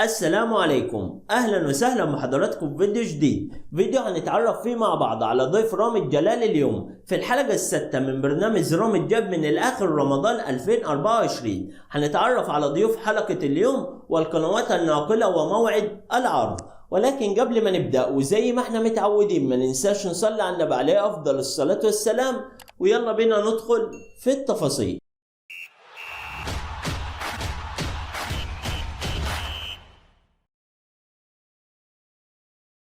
السلام عليكم، اهلا وسهلا بحضراتكم في فيديو جديد. فيديو هنتعرف فيه مع بعض على ضيف رامي جلال اليوم في الحلقة السادسة من برنامج رامي جاب من الاخر رمضان 2024. هنتعرف على ضيوف حلقة اليوم والقنوات الناقلة وموعد العرض. ولكن قبل ما نبدأ وزي ما احنا متعودين ما ننساش نصلي على النبي عليه افضل الصلاة والسلام، ويلا بينا ندخل في التفاصيل.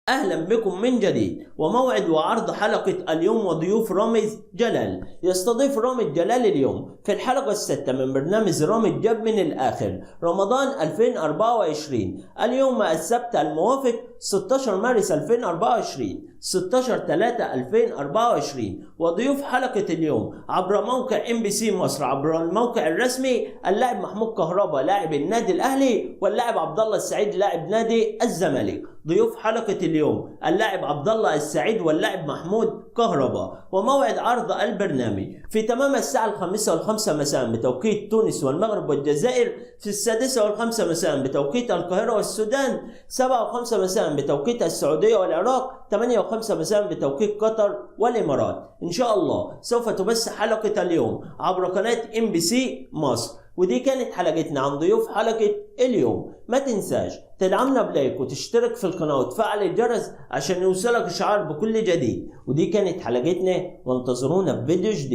أهلا بكم من جديد وموعد وعرض حلقة اليوم وضيوف رامي جلال. يستضيف رامي جلال اليوم في الحلقة السادسة من برنامج رامي جاب من الآخر رمضان 2024. اليوم السبت الموافق 16 مارس 2024 16/3/2024. وضيوف حلقة اليوم عبر موقع MBC مصر عبر الموقع الرسمي اللاعب محمود كهربا لاعب النادي الأهلي واللاعب عبد الله السعيد لاعب نادي الزمالك. ضيوف حلقة اليوم اللاعب عبد الله السعيد واللاعب محمود كهربا. وموعد عرض البرنامج في تمام الساعة 5:05 مساء بتوقيت تونس والمغرب والجزائر، في 6:05 مساء بتوقيت القاهرة والسودان، 7:05 مساء بتوقيت السعودية والعراق، 8:05 مساء بتوقيت قطر والإمارات. إن شاء الله سوف تبث حلقة اليوم عبر قناة MBC مصر. ودي كانت حلقتنا عن ضيوف حلقة اليوم. ما تنساش تدعمنا بلايك وتشترك في القناة وتفعل الجرس عشان يوصلك إشعار بكل جديد. ودي كانت حلقتنا وانتظرونا في فيديو جديد.